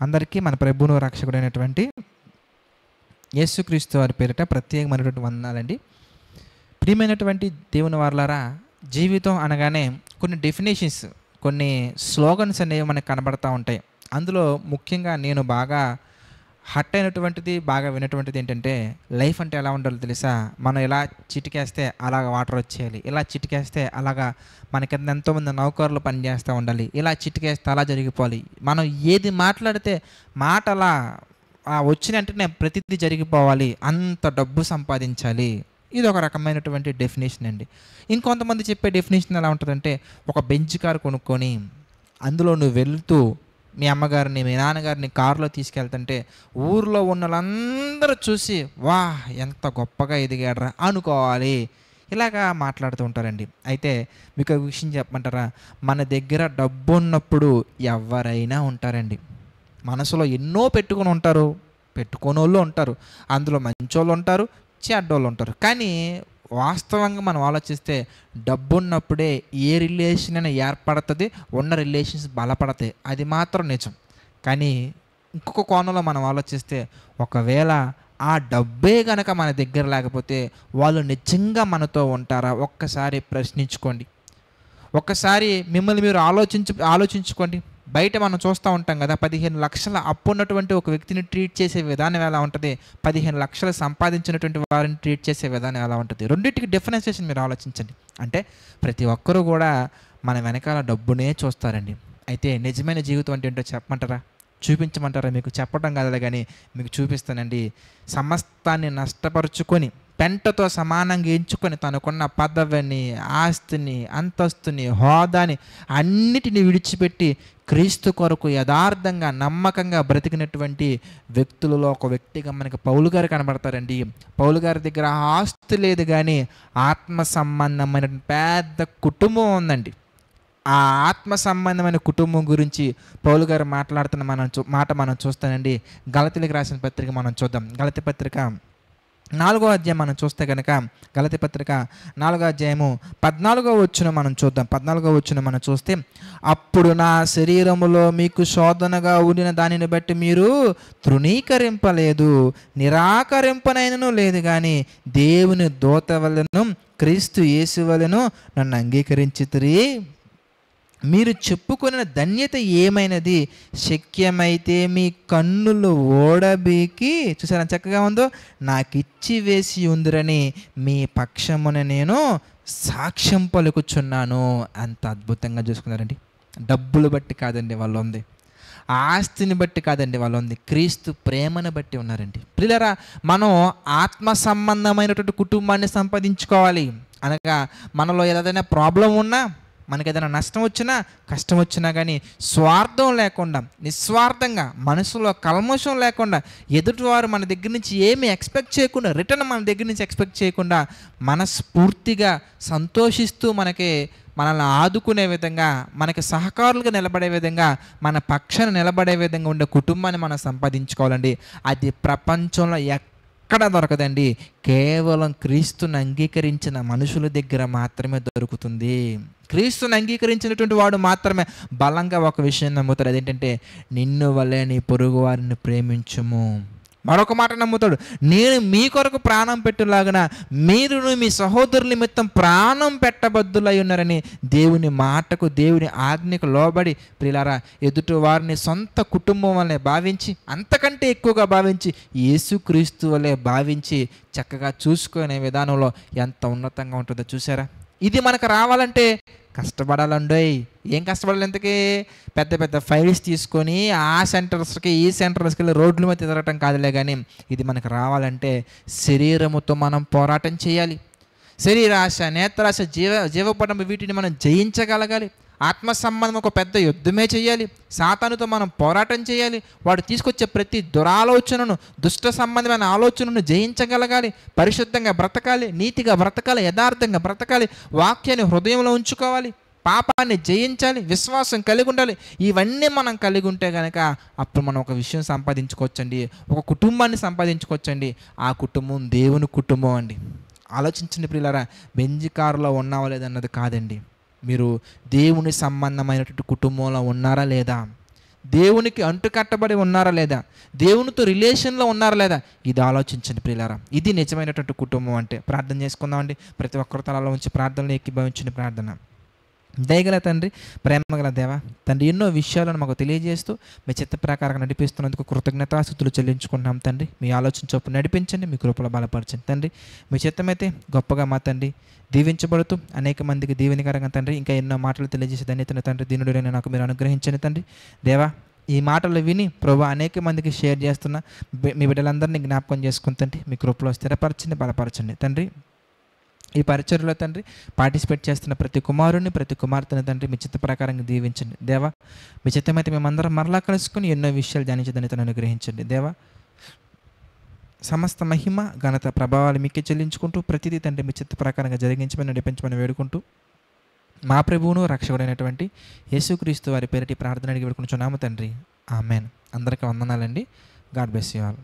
అందరికీ మన ప్రభువును రక్షకుడైనటువంటి యేసుక్రీస్తు వారి పేరిట ప్రత్యేకమైనటువంటి వందనాలండి. ప్రియమైనటువంటి దేవుని వారలారా, జీవితం అనగానే కొన్ని డెఫినేషన్స్, కొన్ని స్లోగన్స్ అనేవి మనకు కనబడతా ఉంటాయి. అందులో ముఖ్యంగా నేను బాగా హట్ అయినటువంటిది, బాగా వినటువంటిది ఏంటంటే, లైఫ్ అంటే ఎలా ఉండాలో తెలుసా? మనం ఇలా చిటికేస్తే అలాగ వాటర్ వచ్చేయాలి, ఇలా చిటికేస్తే అలాగా మన కింద ఎంతోమంది నౌకర్లు పనిచేస్తూ ఉండాలి, ఇలా చిటికేస్తే అలా జరిగిపోవాలి, మనం ఏది మాట్లాడితే మాట అలా వచ్చిన వెంటనే ప్రతిదీ జరిగిపోవాలి, అంత డబ్బు సంపాదించాలి. ఇది ఒక రకమైనటువంటి డెఫినేషన్ అండి. ఇంకొంతమంది చెప్పే డెఫినేషన్ ఎలా ఉంటుందంటే, ఒక బెంచ్ కారు కొనుక్కొని అందులో నువ్వు వెళ్తూ మీ అమ్మగారిని, మీ నాన్నగారిని కారులో తీసుకెళ్తుంటే ఊర్లో ఉన్న వాళ్ళందరూ చూసి వా ఎంత గొప్పగా ఎదిగాడరా అనుకోవాలి. ఇలాగా మాట్లాడుతూ ఉంటారండి. అయితే మీకు ఒక విషయం చెప్పమంటారా? మన దగ్గర డబ్బు ఉన్నప్పుడు ఎవరైనా ఉంటారండి. మనసులో ఎన్నో పెట్టుకొని ఉంటారు, పెట్టుకోనోళ్ళు ఉంటారు, అందులో మంచోళ్ళు ఉంటారు, చెడ్డోళ్ళు ఉంటారు. కానీ వాస్తవంగా మనం ఆలోచిస్తే డబ్బున్నప్పుడే ఏ రిలేషన్ అయినా ఏర్పడుతుంది, ఉన్న రిలేషన్స్ బలపడతాయి. అది మాత్రం నిజం. కానీ ఇంకొక కోణంలో మనం ఆలోచిస్తే, ఒకవేళ ఆ డబ్బే కనుక మన దగ్గర లేకపోతే వాళ్ళు నిజంగా మనతో ఉంటారా? ఒక్కసారి ప్రశ్నించుకోండి. ఒక్కసారి మిమ్మల్ని మీరు ఆలోచించుకోండి. బయట మనం చూస్తూ ఉంటాం కదా, 15 లక్షల అప్పు ఉన్నటువంటి ఒక వ్యక్తిని ట్రీట్ చేసే విధానం ఎలా ఉంటుంది, 15 లక్షలు సంపాదించినటువంటి వారిని ట్రీట్ చేసే విధానం ఎలా ఉంటుంది? రెండింటికి డిఫరెన్సియేషన్ మీరు ఆలోచించండి. అంటే ప్రతి ఒక్కరూ కూడా మన వెనకాల డబ్బునే చూస్తారండి. అయితే నిజమైన జీవితం అంటే ఏంటో చెప్పమంటారా? చూపించమంటారా? మీకు చెప్పడం కాదు కానీ మీకు చూపిస్తానండి. సమస్తాన్ని నష్టపరుచుకొని పెంటతో సమానంగా ఎంచుకొని తనకున్న పదవిని, ఆస్తిని, అంతస్తుని, హోదాని అన్నిటిని విడిచిపెట్టి క్రీస్తు కొరకు యథార్థంగా, నమ్మకంగా బ్రతికినటువంటి వ్యక్తులలో ఒక వ్యక్తిగా మనకి పౌలు గారు కనబడతారండి. పౌలు గారి దగ్గర ఆస్తి లేదు కానీ ఆత్మ సంబంధమైన పెద్ద కుటుంబం ఉందండి. ఆ ఆత్మ సంబంధమైన కుటుంబం గురించి పౌలు గారు మాట్లాడుతున్న మాట మనం చూస్తానండి. గలతీలకు రాసిన పత్రిక మనం చూద్దాం. గలతీ పత్రిక 4వ అధ్యాయం మనం చూస్తే కనుక, గలతీ పత్రిక 4వ అధ్యాయము 14వ వచనం మనం చూద్దాం. 14వ వచనం మనం చూస్తే, అప్పుడు నా శరీరములో మీకు శోధనగా ఉండిన దానిని బట్టి మీరు తృణీకరింపలేదు, నిరాకరింపనైనను లేదు కానీ దేవుని దూత వలెను క్రీస్తు యేసు వలెను నన్ను అంగీకరించితిరి. మీరు చెప్పుకున్న ధన్యత ఏమైనది? శక్యమైతే మీ కన్నులు ఓడబీకి, చూసారా చక్కగా ఉందో, నాకు ఇచ్చి వేసి ఉందిరని మీ పక్షమున నేను సాక్ష్యం పలుకుచున్నాను. అంత అద్భుతంగా చూసుకున్నారండి. డబ్బులు బట్టి కాదండి వాళ్ళు ఉంది, ఆస్తిని బట్టి కాదండి వాళ్ళు ఉంది, క్రీస్తు ప్రేమను బట్టి ఉన్నారండి. ప్రియులారా, మనం ఆత్మ సంబంధమైనటువంటి కుటుంబాన్ని సంపాదించుకోవాలి అనగా, మనలో ఏదైనా ప్రాబ్లం ఉన్నా, మనకి ఏదైనా నష్టం వచ్చినా, కష్టం వచ్చినా కానీ స్వార్థం లేకుండా, నిస్వార్థంగా, మనసులో కల్మషం లేకుండా, ఎదుటివారు మన దగ్గర నుంచి ఏమి ఎక్స్పెక్ట్ చేయకుండా, రిటర్న్ మన దగ్గర నుంచి ఎక్స్పెక్ట్ చేయకుండా, మనస్ఫూర్తిగా సంతోషిస్తూ మనల్ని ఆదుకునే విధంగా, మనకి సహకారులుగా నిలబడే విధంగా, మన పక్షాన నిలబడే విధంగా ఉండే కుటుంబాన్ని మనం సంపాదించుకోవాలండి. అది ప్రపంచంలో ఎక్కడ దొరకదండి. కేవలం క్రీస్తుని అంగీకరించిన మనుషుల దగ్గర మాత్రమే దొరుకుతుంది. క్రీస్తుని అంగీకరించినటువంటి వాడు మాత్రమే బలంగా ఒక విషయం నమ్ముతాడు. అదేంటంటే, నిన్ను వల్లే నీ పొరుగు వారిని ప్రేమించుము. మరొక మాట నమ్ముతాడు, నేను మీ కొరకు ప్రాణం పెట్టులాగన మీరును మీ సహోదరుల నిమిత్తం ప్రాణం పెట్టబద్దులై ఉన్నారని దేవుని మాటకు, దేవుని ఆజ్ఞకు లోబడి, ప్రియులారా, ఎదుటి వారిని సొంత కుటుంబం వల్లే భావించి, అంతకంటే ఎక్కువగా భావించి, యేసుక్రీస్తు వల్లే భావించి చక్కగా చూసుకునే విధానంలో ఎంత ఉన్నతంగా ఉంటుందో చూసారా? ఇది మనకు రావాలంటే కష్టపడాలండోయ్. ఏం కష్టపడాలి? ఎంతకీ పెద్ద పెద్ద ఫైల్స్ తీసుకొని ఆ సెంటర్స్కి, ఈ సెంటర్స్కి వెళ్ళి రోడ్ల మీద తిరగటం కాదులే. కానీ ఇది మనకు రావాలంటే శరీరముతో మనం పోరాటం చేయాలి. శరీరాశ, నేత్రాశ, జీవపటం, వీటిని మనం జయించగలగాలి. ఆత్మ సంబంధం ఒక పెద్ద యుద్ధమే చేయాలి. సాతానుతో మనం పోరాటం చేయాలి. వాడు తీసుకొచ్చే ప్రతి దురాలోచనను, దుష్ట సంబంధమైన ఆలోచనను జయించగలగాలి. పరిశుద్ధంగా బ్రతకాలి, నీతిగా బ్రతకాలి, యథార్థంగా బ్రతకాలి, వాక్యాన్ని హృదయంలో ఉంచుకోవాలి, పాపాన్ని జయించాలి, విశ్వాసం కలిగి ఉండాలి. ఇవన్నీ మనం కలిగి ఉంటే కనుక అప్పుడు మనం ఒక విషయం సంపాదించుకోవచ్చండి, ఒక కుటుంబాన్ని సంపాదించుకోవచ్చండి. ఆ కుటుంబం దేవుని కుటుంబం అండి. ఆలోచించండి ప్రియులారా, బెంజ్ కారులో ఉన్నావా లేదన్నది కాదండి. మీరు దేవుని సంబంధమైనటువంటి కుటుంబంలో ఉన్నారా లేదా? దేవునికి అంటుకట్టబడి ఉన్నారా లేదా, దేవునితో రిలేషన్లో ఉన్నారా లేదా, ఇది ఆలోచించండి ప్రియులారా. ఇది నిజమైనటువంటి కుటుంబం అంటే. ప్రార్థన చేసుకుందామండి. ప్రతి ఒక్కరి తలలో ఉంచి ప్రార్థనలు ఏకీభవించండి. ప్రార్థన. దయగల తండ్రి, ప్రేమగల దేవ తండ్రి, ఎన్నో విషయాలను మాకు తెలియజేస్తూ మీ చిత్త ప్రకారంగా నడిపిస్తున్నందుకు కృతజ్ఞతాస్తుతులు చెల్లించుకుంటున్నాం తండ్రి. మీ ఆలోచన చొప్పున నడిపించండి, మీ కృపలో బలపరచండి తండ్రి. మీ చిత్తమైతే గొప్పగా మా తండ్రి దీవించబడుతూ అనేక మందికి దీవెనకరంగా తండ్రి ఇంకా ఎన్నో మాటలు తెలియజేసే ధన్యతను తండ్రి దీనుడైన నాకు మీరు అనుగ్రహించండి తండ్రి. దేవా, ఈ మాటలు విని ప్రభు అనేక మందికి షేర్ చేస్తున్న మీ బిడ్డలందరినీ జ్ఞాపకం చేసుకుని తండ్రి మీ కృపలో స్థిరపరచండి, బలపరచండి తండ్రి. ఈ పరిచర్యలో తండ్రి పార్టిసిపేట్ చేస్తున్న ప్రతి కుమారుని, ప్రతి కుమార్తెని తండ్రి మీ చిత్త ప్రకారంగా దీవించండి దేవా. మీ చిత్తమైతే మేమందరం మరలా కలుసుకుని ఎన్నో విషయాలు ధ్యానించదని తను అనుగ్రహించండి దేవా. సమస్త మహిమ, ఘనత, ప్రభావాలు మీకే చెల్లించుకుంటూ ప్రతిదీ తండ్రి మీ చిత్త ప్రకారంగా జరిగించమని నడిపించమని వేడుకుంటూ మా ప్రభువును రక్షకుడైనటువంటి యేసుక్రీస్తు వారి పేరిటి ప్రార్థన అడిగి వేడుకుంటున్నాము తండ్రి. ఆమెన్. అందరికీ వందనాలండి. God bless you all.